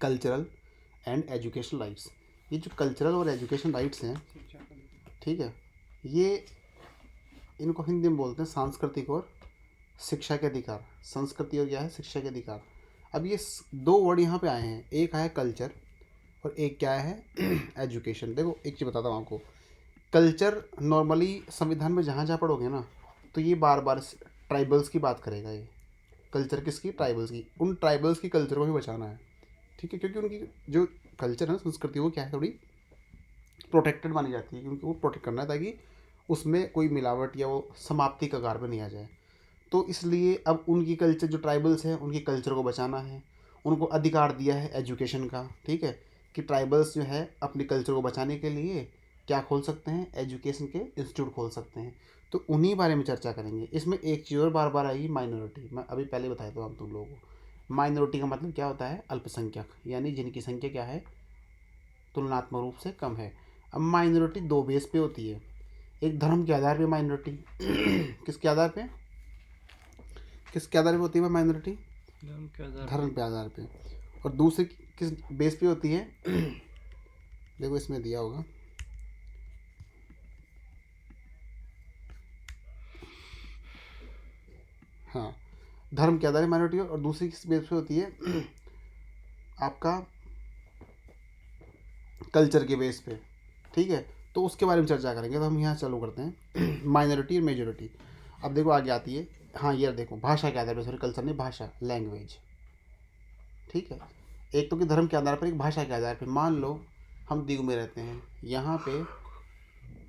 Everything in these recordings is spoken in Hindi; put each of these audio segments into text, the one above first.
Cultural and education rights. ये जो कल्चरल और एजुकेशन राइट्स हैं, ठीक है, ये इनको हिंदी में बोलते हैं सांस्कृतिक और शिक्षा के अधिकार। संस्कृति और क्या है, शिक्षा के अधिकार। अब ये दो वर्ड यहाँ पे आए हैं, एक आया कल्चर और एक क्या है एजुकेशन। देखो एक चीज़ बताता हूँ आपको, कल्चर नॉर्मली संविधान में जहाँ जहाँ पढ़ोगे ना, तो ये बार बार ट्राइबल्स की बात करेगा। ये कल्चर किसकी, ट्राइबल्स की। उन ट्राइबल्स की कल्चर को भी बचाना है, ठीक है, क्योंकि उनकी जो कल्चर है, संस्कृति, वो क्या है, थोड़ी प्रोटेक्टेड मानी जाती है, क्योंकि वो प्रोटेक्ट करना है ताकि उसमें कोई मिलावट या वो समाप्ति कगार पर नहीं आ जाए। तो इसलिए अब उनकी कल्चर, जो ट्राइबल्स हैं, उनकी कल्चर को बचाना है। उनको अधिकार दिया है एजुकेशन का, ठीक है, कि ट्राइबल्स जो है अपनी कल्चर को बचाने के लिए क्या खोल सकते हैं, एजुकेशन के इंस्टीट्यूट खोल सकते हैं। तो उन्हीं बारे में चर्चा करेंगे। इसमें एक चीज़ और बार बार आएगी, माइनॉरिटी। मैं अभी पहले बताया था हम तुम लोगों को, माइनॉरिटी का मतलब क्या होता है, अल्पसंख्यक, यानी जिनकी संख्या क्या है, तुलनात्मक रूप से कम है। अब माइनॉरिटी दो बेस पे होती है, एक धर्म के आधार पे माइनॉरिटी किसके आधार पे, किसके आधार पे होती है माइनॉरिटी, धर्म के आधार पे। और दूसरी किस बेस पे होती है देखो इसमें दिया होगा, हाँ, धर्म के आधार पे माइनॉरिटी, और दूसरी किस बेस पे होती है आपका कल्चर के बेस पे, ठीक है। तो उसके बारे में चर्चा करेंगे। तो हम यहाँ चालू करते हैं माइनॉरिटी और मेजॉरिटी। अब देखो आगे आती है, हाँ ये देखो, भाषा के आधार पर, सॉरी कल्चर नहीं, भाषा, लैंग्वेज, ठीक है। एक तो कि धर्म के आधार पर, एक भाषा के आधार पर। मान लो हम दीव में रहते हैं, यहाँ पे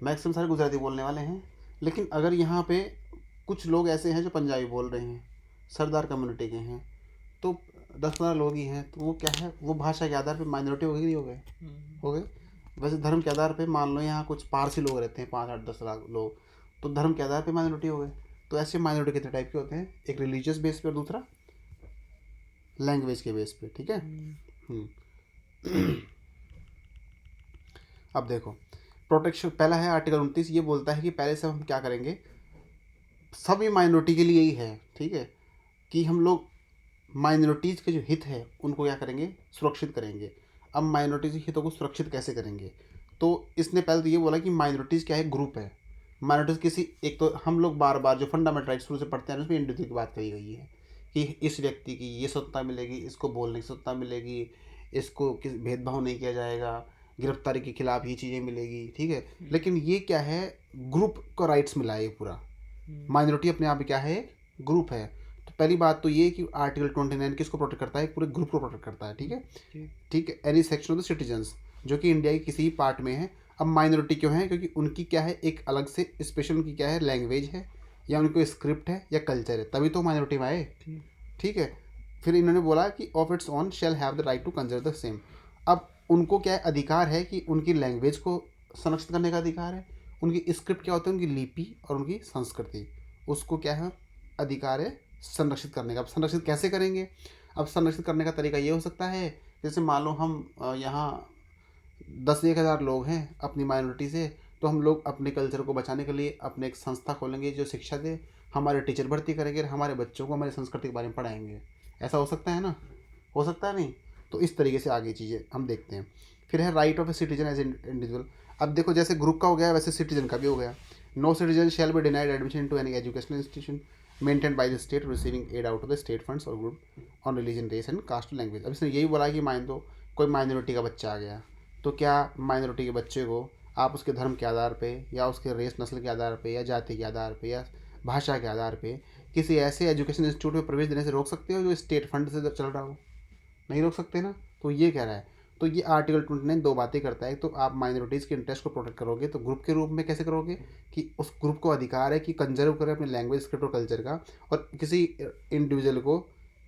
मैक्सिमम सारे गुजराती बोलने वाले हैं, लेकिन अगर यहाँ पे कुछ लोग ऐसे हैं जो पंजाबी बोल रहे हैं, सरदार कम्युनिटी के हैं, तो 10-15 लोग ही हैं, तो वो क्या है, वो भाषा के आधार पे माइनॉरिटी हो गई, नहीं हो गए, हो गए। वैसे धर्म के आधार पे मान लो यहाँ कुछ पारसी लोग रहते हैं, 5-8-10 लाख लोग, तो धर्म के आधार पे माइनॉरिटी हो गए। तो ऐसे माइनॉरिटी कितने टाइप के होते हैं, एक रिलीजियस बेस पे और दूसरा लैंग्वेज के बेस पे, ठीक है। अब देखो प्रोटेक्शन, पहला है आर्टिकल 29, ये बोलता है कि पहले से हम क्या करेंगे, सभी माइनॉरिटी के लिए ही है, ठीक है, कि हम लोग माइनॉरिटीज़ के जो हित है उनको क्या करेंगे, सुरक्षित करेंगे। अब माइनॉरिटीज़ के हितों को सुरक्षित कैसे करेंगे, तो इसने पहले तो ये बोला कि माइनॉरिटीज़ क्या है, ग्रुप है। माइनॉरिटीज़ किसी एक, तो हम लोग बार बार जो फंडामेंटल राइट्स शुरू से पढ़ते हैं उसमें इंडिविजुअल की बात करी गई है कि इस व्यक्ति की ये स्वतंत्रता मिलेगी, इसको बोलने की स्वतंत्रता मिलेगी, इसको किस भेदभाव नहीं किया जाएगा, गिरफ्तारी के खिलाफ ये चीज़ें मिलेगी, ठीक है। लेकिन ये क्या है, ग्रुप को राइट्स मिला है ये पूरा। माइनॉरिटी अपने आप में क्या है, ग्रुप है। तो पहली बात तो ये कि आर्टिकल 29 किसको प्रोटेक्ट करता है, पूरे ग्रुप को प्रोटेक्ट करता है, ठीक है, ठीक है। Any section of the citizens जो कि इंडिया के किसी भी पार्ट में है। अब माइनॉरिटी क्यों है, क्योंकि उनकी क्या है, एक अलग से स्पेशल उनकी क्या है, लैंग्वेज है, या उनको स्क्रिप्ट है, या कल्चर है, तभी तो माइनॉरिटी में आए, ठीक है। फिर इन्होंने बोला कि of its own shall have the right to consider the same. अब उनको क्या है, अधिकार है कि उनकी लैंग्वेज को संरक्षित करने का अधिकार है, उनकी स्क्रिप्ट क्या होती है, उनकी लिपि और उनकी संस्कृति, उसको क्या है, अधिकार है संरक्षित करने का। अब संरक्षित कैसे करेंगे, अब संरक्षित करने का तरीका ये हो सकता है, जैसे मान लो हम यहाँ 10-1 हज़ार लोग हैं अपनी माइनॉरिटी से, तो हम लोग अपने कल्चर को बचाने के लिए अपने एक संस्था खोलेंगे जो शिक्षा दे, हमारे टीचर भर्ती करेंगे और हमारे बच्चों को हमारी संस्कृति के बारे में पढ़ाएंगे। ऐसा हो सकता है ना, हो सकता है नहीं। तो इस तरीके से आगे चीज़ें हम देखते हैं। फिर है right of a citizen as individual. अब देखो जैसे ग्रुप का हो गया वैसे सिटीजन का भी हो गया। No citizen shall be denied admission to any educational institution maintain by the state receiving aid out of the state funds और group on religion race and caste language. अब इसने यही बोला कि मान दो कोई माइनॉरिटी का बच्चा आ गया, तो क्या माइनॉरिटी के बच्चे को आप उसके धर्म के आधार पे या उसके रेस नस्ल के आधार पे या जाति के आधार पे या भाषा के आधार पे किसी ऐसे एजुकेशन इंस्टीट्यूट में प्रवेश देने से रोक सकते हो जो स्टेट फंड से चल रहा हो? नहीं रोक सकते ना। तो ये कह रहा है, तो ये आर्टिकल 29 दो बातें करता है। तो आप माइनॉरिटीज़ के इंटरेस्ट को प्रोटेक्ट करोगे तो ग्रुप के रूप में कैसे करोगे, कि उस ग्रुप को अधिकार है कि कंजर्व करे अपने लैंग्वेज, स्क्रिप्ट और कल्चर का, और किसी इंडिविजुअल को,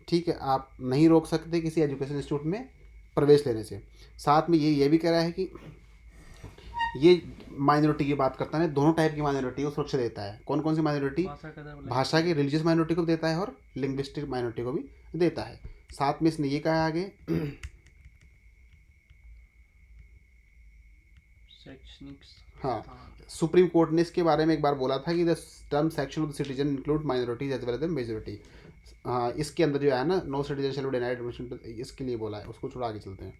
ठीक है, आप नहीं रोक सकते किसी एजुकेशन इंस्टीट्यूट में प्रवेश लेने से। साथ में ये भी कह रहा है कि ये माइनॉरिटी की बात करता है, दोनों टाइप की माइनॉरिटी को सुरक्षा देता है। कौन कौन सी माइनॉरिटी, भाषा की रिलीजियस माइनॉरिटी को देता है और लिंग्विस्टिक माइनॉरिटी को भी देता है। साथ में इसने ये कहा आगे हाँ, सुप्रीम कोर्ट ने इसके बारे में एक बार बोला था कि the term section of the citizen include minorities as well as the majority. हाँ, इसके अंदर जो है ना, no citizen shall be denied admission, इसके लिए बोला है, उसको थोड़ा आगे चलते हैं।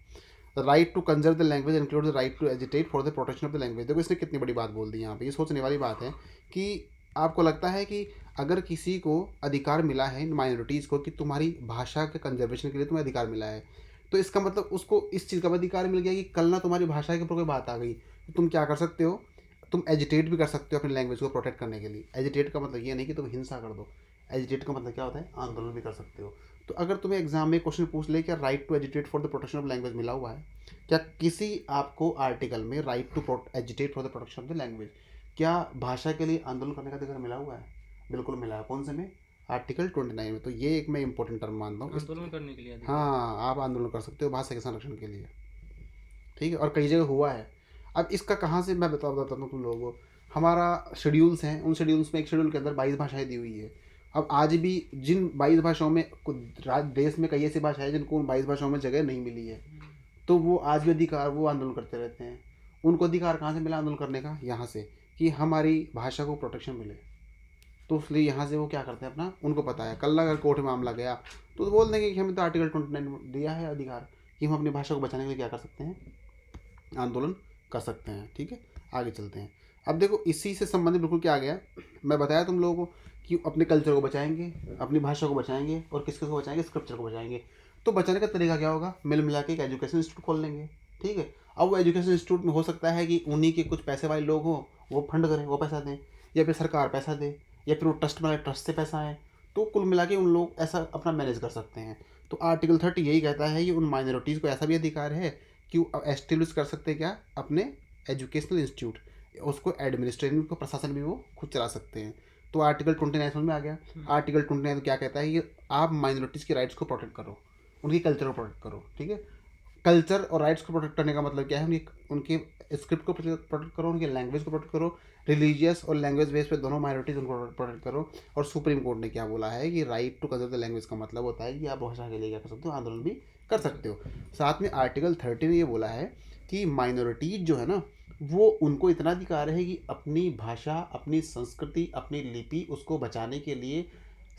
The right to conserve the language include the right to agitate for the protection of the language. देखो इसने कितनी बड़ी बात बोल दी यहाँ पे, ये सोचने वाली बात है कि आपको लगता है कि अगर किसी को अधिकार मिला है माइनॉरिटीज़ को कि तुम्हारी भाषा के कंजर्वेशन के लिए तुम्हें अधिकार मिला है, तो इसका मतलब उसको इस चीज़ का भी अधिकार मिल गया कि कल ना तुम्हारी भाषा के ऊपर कोई बात आ गई तो तुम क्या कर सकते हो, तुम एजिटेट भी कर सकते हो अपनी लैंग्वेज को प्रोटेक्ट करने के लिए। एजिटेट का मतलब ये नहीं कि तुम हिंसा कर दो, एजिटेट का मतलब क्या होता है, आंदोलन भी कर सकते हो। तो अगर तुम्हें एग्जाम में क्वेश्चन पूछ ले क्या right to agitate for the protection of language मिला हुआ है, क्या किसी आपको आर्टिकल में right to agitate for the protection of the language, क्या भाषा के लिए आंदोलन करने का अधिकार मिला हुआ है? बिल्कुल मिला है। कौन से में? आर्टिकल 29 में। तो ये एक मैं इंपॉर्टेंट टर्म मानता हूँ, आंदोलन करने के लिए अधिकार। हाँ, आप आंदोलन कर सकते हो भाषा के संरक्षण के लिए, ठीक है, और कई जगह हुआ है। अब इसका कहाँ से मैं बताता हूँ तुम लोगों को। हमारा शेड्यूल्स हैं, उन शेड्यूल्स में एक शेड्यूल के अंदर 22 भाषाएं दी हुई है। अब आज भी जिन 22 भाषाओं में देश में कई ऐसी भाषाएं हैं जिनको उन 22 भाषाओं में जगह नहीं मिली है, तो वो आज भी अधिकार, वो आंदोलन करते रहते हैं। उनको अधिकार कहाँ से मिला आंदोलन करने का? यहाँ से, कि हमारी भाषा को प्रोटेक्शन मिले। तो इसलिए यहाँ से वो क्या करते हैं अपना, उनको पता है कल अगर कोर्ट में मामला गया तो बोल देंगे कि हमें तो आर्टिकल 29 दिया है अधिकार कि हम अपनी भाषा को बचाने के लिए क्या कर सकते हैं, आंदोलन कर सकते हैं। ठीक है, आगे चलते हैं। अब देखो इसी से संबंधित बिल्कुल क्या आ गया, मैं बताया तुम लोगों को कि अपने कल्चर को बचाएंगे, अपनी भाषा को बचाएंगे, और किस किस को बचाएंगे, स्क्रिप्चर को बचाएंगे। तो बचाने का तरीका क्या होगा, मिल मिला के एक एजुकेशन इंस्टीट्यूट खोल लेंगे। ठीक है, अब वो एजुकेशन इंस्टीट्यूट में हो सकता है कि उन्हीं के कुछ पैसे वाले लोग हों, वो फंड करें, वो पैसा दें, या फिर सरकार पैसा दे, या फिर वो ट्रस्ट बनाए, ट्रस्ट से पैसा आए। तो कुल मिला के उन लोग ऐसा अपना मैनेज कर सकते हैं। तो आर्टिकल 30 यही कहता है कि उन माइनॉरिटीज़ को ऐसा भी अधिकार है कि वो एस्टेब्लिश कर सकते हैं क्या, अपने एजुकेशनल इंस्टीट्यूट, उसको एडमिनिस्ट्रेशन को, प्रशासन भी वो खुद चला सकते हैं। तो आर्टिकल 29 समझ में आ गया। आर्टिकल 29 तो क्या कहता है कि आप माइनॉरिटीज़ के राइट्स को प्रोटेक्ट करो, उनकी कल्चर को प्रोटेक्ट करो। ठीक है, कल्चर और राइट्स को प्रोटेक्ट करने का मतलब क्या है, उनकी स्क्रिप्ट को प्रोटेक्ट करो, उनकी लैंग्वेज को प्रोटेक्ट करो, रिलीजियस और लैंग्वेज बेस पे दोनों माइनॉरिटीज उनको प्रोटेक्ट करो। और सुप्रीम कोर्ट ने क्या बोला है कि right to conserve the language का मतलब होता है कि आप भाषा के लिए क्या कर सकते हो, आंदोलन भी कर सकते हो। साथ में आर्टिकल 30 ने ये बोला है कि माइनॉरिटीज जो है ना, वो उनको इतना अधिकार है कि अपनी भाषा, अपनी संस्कृति, अपनी लिपि, उसको बचाने के लिए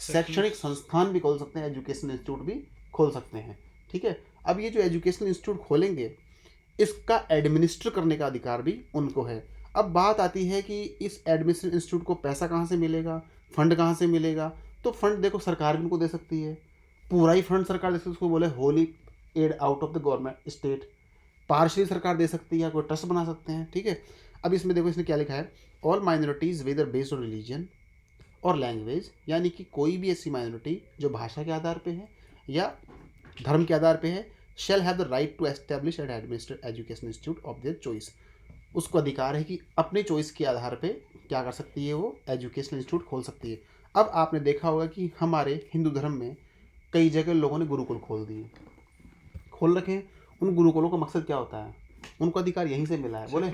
शैक्षणिक संस्थान भी खोल सकते हैं, एजुकेशन इंस्टीट्यूट भी खोल सकते हैं। ठीक है, अब ये जो एजुकेशनल इंस्टीट्यूट खोलेंगे, इसका एडमिनिस्टर करने का अधिकार भी उनको है। अब बात आती है कि इस एडमिनिस्ट्रेशन इंस्टीट्यूट को पैसा कहाँ से मिलेगा, फंड कहाँ से मिलेगा। तो फंड देखो सरकार भी उनको दे सकती है, पूरा ही फंड सरकार दे सकती है, उसको बोले wholly aid out of the government state. Partially सरकार दे सकती है, या कोई ट्रस्ट बना सकते हैं। ठीक है, अब इसमें देखो इसने क्या लिखा है, all minorities whether based on religion और लैंग्वेज, यानी कि कोई भी ऐसी माइनॉरिटी जो भाषा के आधार पे है या धर्म के आधार पे है, shall have the right to establish and administer education institute of their choice. उसको अधिकार है कि अपने चॉइस के आधार पे क्या कर सकती है, वो एजुकेशनल इंस्टीट्यूट खोल सकती है। अब आपने देखा होगा कि हमारे हिंदू धर्म में कई जगह लोगों ने गुरुकुल खोल दिए, खोल रखे हैं। उन गुरुकुलों का मकसद क्या होता है, उनको अधिकार यहीं से मिला है, बोले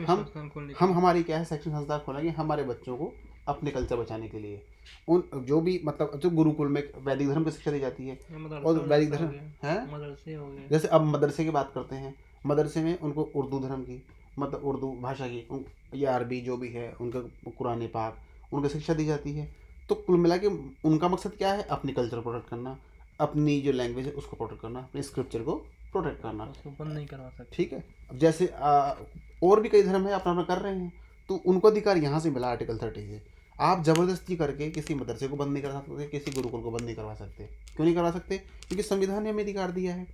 हम हमारी क्या है, शैक्षणिक संस्थान खोलेंगे हमारे बच्चों को अपने कल्चर बचाने के लिए। उन जो भी मतलब जो गुरुकुल में वैदिक धर्म की शिक्षा दी जाती है, और वैदिक धर्म है, मदरसे हो गए। जैसे अब मदरसे की बात करते हैं, मदरसे में उनको उर्दू धर्म की, मतलब उर्दू भाषा की, या अरबी जो भी है उनका, कुरान पाक, उनको शिक्षा दी जाती है। तो कुल मिला के उनका मकसद क्या है, अपनी कल्चर प्रोटेक्ट करना, अपनी जो लैंग्वेज है उसको प्रोटेक्ट करना, अपने स्क्रिप्चर को प्रोटेक्ट करना, उसको बंद नहीं करवा सकते। ठीक है, अब जैसे और भी कई धर्म है अपना अपना कर रहे हैं, तो उनको अधिकार यहाँ से मिला आर्टिकल 30 से। आप ज़बरदस्ती करके किसी मदरसे को बंद नहीं करा सकते, किसी गुरुकुल को बंद नहीं करवा सकते। क्यों नहीं करवा सकते, क्योंकि संविधान ने हमें अधिकार दिया है।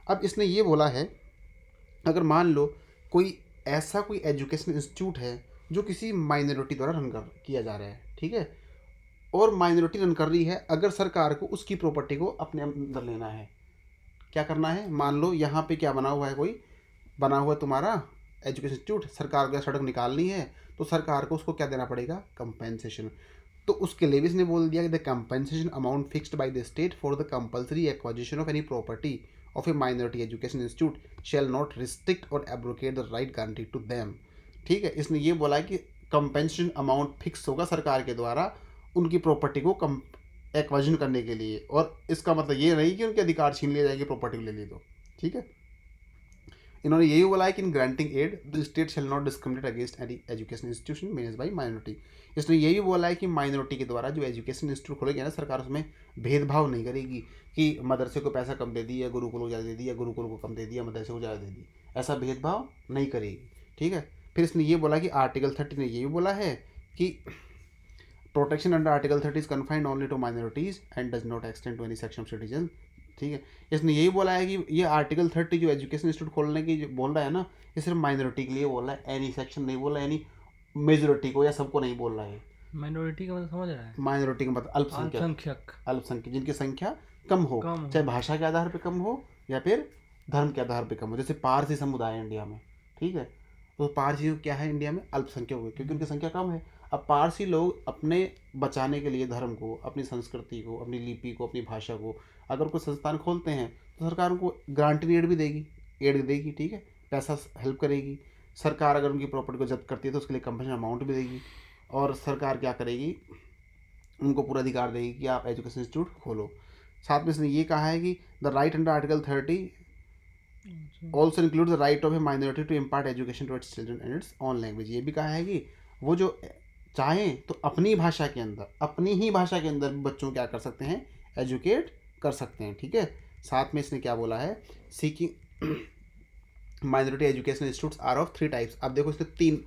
अब इसने ये बोला है, अगर मान लो कोई ऐसा कोई एजुकेशन इंस्टीट्यूट है जो किसी माइनॉरिटी द्वारा रन कर किया जा रहा है, ठीक है, और माइनॉरिटी रन कर रही है, अगर सरकार को उसकी प्रॉपर्टी को अपने अंदर लेना है, क्या करना है, मान लो यहाँ पे क्या बना हुआ है, कोई बना हुआ तुम्हारा एजुकेशन इंस्टीट्यूट, सरकार को सड़क निकालनी है, तो सरकार को उसको क्या देना पड़ेगा, कंपेंसेशन। तो उसके लिए भी इसने बोल दिया कि the compensation amount fixed by the state for the compulsory acquisition of any property of a minority education institute shall not restrict or abrogate the right guarantee to them. ठीक है, इसने ये बोला है कि कंपेंसेशन अमाउंट फिक्स होगा सरकार के द्वारा उनकी प्रॉपर्टी को कम एक्वाजिशन करने के लिए, और इसका मतलब ये नहीं कि उनके अधिकार छीन लिए जाएंगे, प्रॉपर्टी ले ली तो। ठीक है, इन्होंने यही बोला है कि in granting aid the state shall not discriminate against any education institution manage by minority. इसने यही बोला है कि माइनॉरिटी के द्वारा जो एजुकेशन इंस्टीट्यूट खोलेंगे ना, सरकार उसमें भेदभाव नहीं करेगी कि मदरसे को पैसा कम दे दी या गुरुकुल को ज़्यादा दे दी या गुरुकुल को कम दे दिया मदरसे को ज़्यादा दे दी, ऐसा भेदभाव नहीं करेगी। ठीक है। फिर इसने ये बोला कि आर्टिकल 30 ने ये भी बोला है कि protection under article 30 is confined only to minorities and does not extend to any section of citizen. ठीक है। इसने यही बोला है कि ये आर्टिकल 30 जो एजुकेशन इंस्टीट्यूट खोलने की जो बोल रहा है ना, ये सिर्फ माइनॉरिटी के लिए बोल रहा है, एनी सेक्शन नहीं बोल रहा है, एनी मेजोरिटी को या सबको नहीं बोल रहा है। माइनॉरिटी का मतलब समझ रहा है? माइनॉरिटी का मतलब अल्पसंख्यक, अल्पसंख्यक, अल्पसंख्यक जिनकी संख्या कम हो, कम हो। चाहे भाषा के आधार पर कम हो या फिर धर्म के आधार पर कम हो। जैसे पारसी समुदाय है इंडिया में, ठीक है, तो पारसी क्या है इंडिया में अल्पसंख्यक हो गए क्योंकि उनकी संख्या कम है। अब पारसी लोग अपने बचाने के लिए धर्म को, अपनी संस्कृति को, अपनी लिपि को, अपनी भाषा को अगर कोई संस्थान खोलते हैं तो सरकार उनको ग्रांटेड एड भी देगी, एड देगी, ठीक है, पैसा हेल्प करेगी। सरकार अगर उनकी प्रॉपर्टी को जब्त करती है तो उसके लिए कंपनसेशन अमाउंट भी देगी। और सरकार क्या करेगी, उनको पूरा अधिकार देगी कि आप एजुकेशन इंस्टीट्यूट खोलो। साथ में इसने ये कहा है कि the right under article 30 also include the right of a minority to impart education to its children in its own language. ये भी कहा है कि वो जो चाहें तो अपनी भाषा के अंदर, अपनी ही भाषा के अंदर बच्चों क्या कर सकते हैं, एजुकेट कर सकते हैं। ठीक है। साथ में इसने क्या बोला है, seeking minority education institutes are of 3 types. अब देखो इसने 3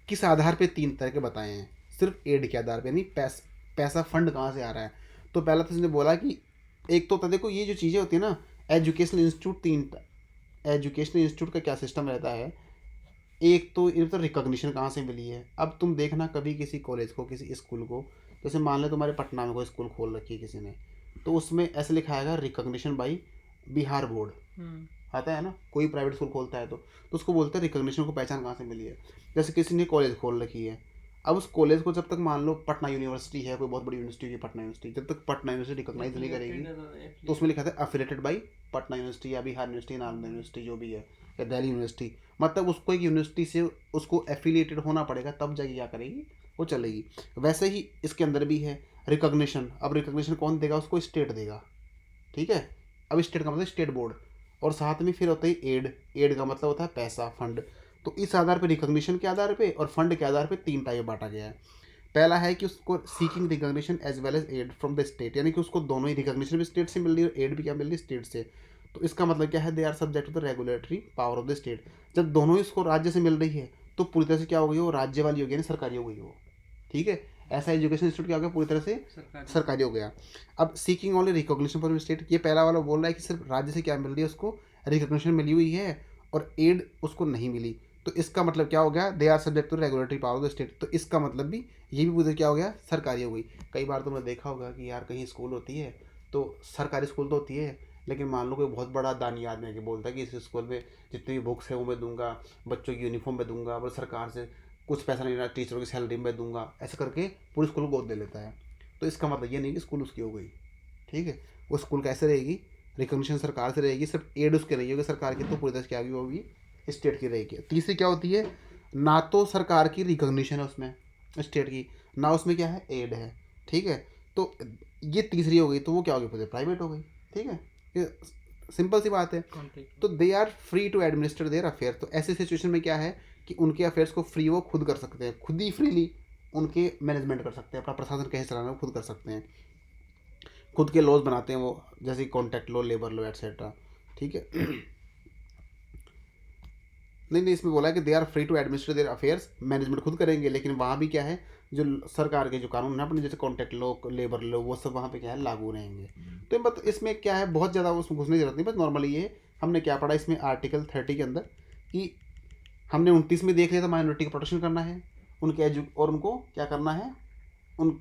किस आधार पे 3 तरह के बताए हैं, सिर्फ एड के आधार पे, यानी पैसा फंड कहाँ से आ रहा है। तो पहला तो इसने बोला कि एक तो देखो ये जो चीज़ें होती है ना, एजुकेशनल इंस्टीट्यूट, 3 एजुकेशनल इंस्टीट्यूट का क्या सिस्टम रहता है। एक तो ये तो रिकॉग्निशन कहाँ से मिली है। अब तुम देखना कभी किसी कॉलेज को, किसी स्कूल को, जैसे मान लो तुम्हारे पटना में कोई स्कूल खोल रखी है किसी ने, तो उसमें ऐसे लिखा आएगा रिकॉग्निशन बाई बिहार बोर्ड, आता है ना, कोई प्राइवेट स्कूल खोलता है तो उसको बोलते हैं रिकॉग्निशन को पहचान कहाँ से मिली है। जैसे किसी ने कॉलेज खोल रखी है, अब उस कॉलेज को जब तक मान लो पटना यूनिवर्सिटी है, कोई बहुत बड़ी यूनिवर्सिटी है पटना यूनिवर्सिटी, जब तक पटना यूनिवर्सिटी रिकॉग्नाइज नहीं करेगी तो उसमें लिखा था अफिलेटेड बाई पटना यूनिवर्सिटी या बिहार यूनिवर्सिटी, नालंदा यूनिवर्सिटी जो भी है, या दिल्ली यूनिवर्सिटी, मतलब उसको एक यूनिवर्सिटी से उसको एफिलिएटेड होना पड़ेगा तब जाके क्या करेगी, वो चलेगी। वैसे ही इसके अंदर भी है रिकॉग्निशन। अब रिकॉग्निशन कौन देगा, उसको स्टेट देगा। ठीक है। अब स्टेट का मतलब स्टेट बोर्ड, और साथ में फिर होता है एड। एड का मतलब होता है पैसा, फंड। तो इस आधार पे, रिकॉग्निशन के आधार पे और फंड के आधार पे 3 टाइप बांटा गया है। पहला है कि उसको seeking recognition as well as aid from the state, यानी कि उसको दोनों ही, रिकॉग्निशन भी स्टेट से मिल रही है और एड भी क्या मिल रही है, स्टेट से। तो इसका मतलब क्या है, they are subject to the regulatory power of the state. जब दोनों ही उसको राज्य से मिल रही है तो पूरी तरह से क्या हो गई, वो राज्य वाली हो गई, सरकारी हो गई वो। ठीक है। ऐसा एजुकेशन इंस्टीट्यूट क्या हो गया, पूरी तरह से सरकारी हो गया। अब seeking only recognition from state, ये पहला वाला बोल रहा है कि सिर्फ राज्य से क्या मिल रही है, उसको रिकॉग्निशन मिली हुई है और एड उसको नहीं मिली। तो इसका मतलब क्या हो गया, they are subject to regulatory power of the state. तो इसका मतलब भी, ये भी पूरी क्या हो गया, सरकारी हो गई। कई बार तुमने देखा होगा कि यार कहीं स्कूल होती है तो सरकारी स्कूल तो होती है, लेकिन मान लो कोई बहुत बड़ा दानी आदमी आके बोलता है कि इस स्कूल में जितनी भी बुक्स है वो मैं दूंगा, बच्चों की यूनिफॉर्म में दूंगा, और सरकार से कुछ पैसा नहीं, टीचरों की सैलरी में दूंगा, ऐसे करके पूरे स्कूल को गोद ले लेता है। तो इसका मतलब ये नहीं कि स्कूल उसकी हो गई। ठीक है। वो स्कूल कैसे रहेगी, रिकॉग्निशन सरकार से रहेगी, सिर्फ एड उसके रही होगी सरकार की, तो पूरी तरह से क्या होगी, वो भी स्टेट की रहेगी। तीसरी क्या होती है, ना तो सरकार की रिकॉग्निशन है उसमें स्टेट की, ना उसमें क्या है, एड है। ठीक है। तो ये तीसरी हो गई, तो वो क्या होगी, पूरी प्राइवेट हो गई। ठीक है। ये सिंपल सी बात है। तो they are free to administer their affair. तो ऐसी सिचुएशन में क्या है कि उनके अफेयर्स को फ्री वो खुद कर सकते हैं, खुद ही फ्रीली उनके मैनेजमेंट कर सकते हैं, अपना प्रशासन कैसे चलाना है वो खुद कर सकते हैं, खुद के लॉज बनाते हैं वो, जैसे contract law, labour law, etcetera. ठीक है। नहीं, इसमें बोला है कि they are free to administer their affairs, management खुद करेंगे, लेकिन वहाँ भी क्या है, जो सरकार के जो कानून है अपने, जैसे कॉन्ट्रैक्ट लॉ, लेबर लॉ, वो सब वहाँ पे क्या है, लागू रहेंगे। तो बस इसमें क्या है, बहुत ज़्यादा उसमें घुसने की जरूरत नहीं, बस नॉर्मली ये हमने क्या पढ़ा इसमें आर्टिकल 30 के अंदर कि हमने 29 में देख लिया था माइनॉरिटी का प्रोटेक्शन करना है, उनके और उनको क्या करना है, उन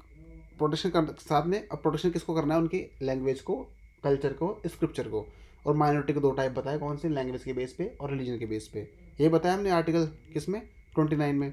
प्रोटेक्शन कर साथ में। अब प्रोटेक्शन किसको करना है, उनकी लैंग्वेज को, कल्चर को, स्क्रिप्चर को। और माइनॉरिटी को 2 टाइप बताया, कौन से, लैंग्वेज के बेस पे और रिलीजन के बेस पे। ये बताया हमने आर्टिकल किसमें, 29 में।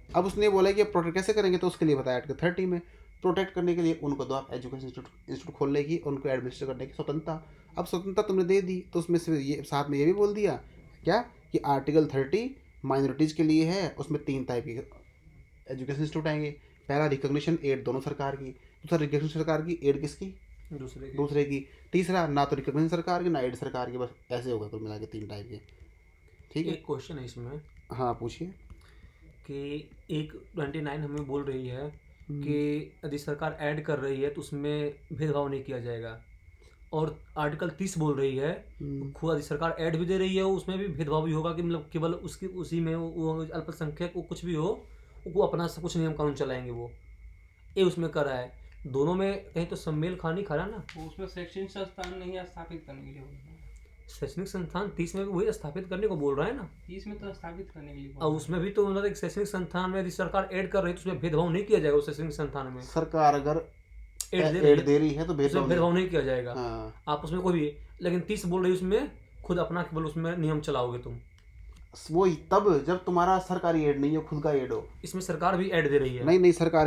अब उसने बोला कि प्रोटेक्ट कैसे करेंगे, तो उसके लिए बताया आर्टिकल 30 में। प्रोटेक्ट करने के लिए उनको दो आप एजुकेशन इंस्टीट्यूट खोलने की, उनको एडमिनिस्टर करने की स्वतंत्रता। अब स्वतंत्रता तुमने दे दी, तो उसमें से ये साथ में ये भी बोल दिया क्या कि आर्टिकल 30 माइनॉरिटीज़ के लिए है, उसमें 3 टाइप के एजुकेशन इंस्टीट्यूट आएंगे। पहला रिकॉग्निशन, एड दोनों सरकार की। दूसरा रिकॉग्निशन सरकार की, एड किसकी, दूसरे की। तीसरा ना तो रिकॉग्निशन सरकार की ना एड सरकार की, बस ऐसे होगा कुल मिला के 3 टाइप के। ठीक है। एक क्वेश्चन है इसमें हाँ पूछिए। कि एक 29 हमें बोल रही है कि यदि सरकार ऐड कर रही है तो उसमें भेदभाव नहीं किया जाएगा, और आर्टिकल 30 बोल रही है खुद यदि सरकार ऐड भी दे रही है उसमें भी भेदभाव भी होगा, कि मतलब केवल उसकी उसी में वो अल्पसंख्यक को कुछ भी हो वो अपना सब कुछ नियम कानून चलाएंगे, वो ये उसमें करा है। दोनों में कहीं तो सम्मेल खानी खरा ना। वो उसमें शैक्षणिक संस्थान नहीं स्थापित करने के लिए बोल रहा है। शैक्षणिक संस्थान 30 में भी वही स्थापित करने को बोल रहा है ना। 30 में तो स्थापित करने के लिए बोल और रहा है। उसमें भी तो मतलब एक शैक्षणिक संस्थान में यदि सरकार ऐड कर रही है तो उसमें भेदभाव नहीं किया जाएगा। उस शैक्षणिक संस्थान में सरकार अगर ऐड दे रही है तो उसमें भेदभाव भेदभाव नहीं किया जाएगा। हाँ। आप उसमें कोई भी, लेकिन 30 बोल रही है उसमें खुद अपना केवल उसमें नियम चलाओगे तुम। वो तब जब तुम्हारा सरकारी एड नहीं हो, खुद का एड हो। इसमें सरकार भी ऐड दे रही है। नहीं सरकार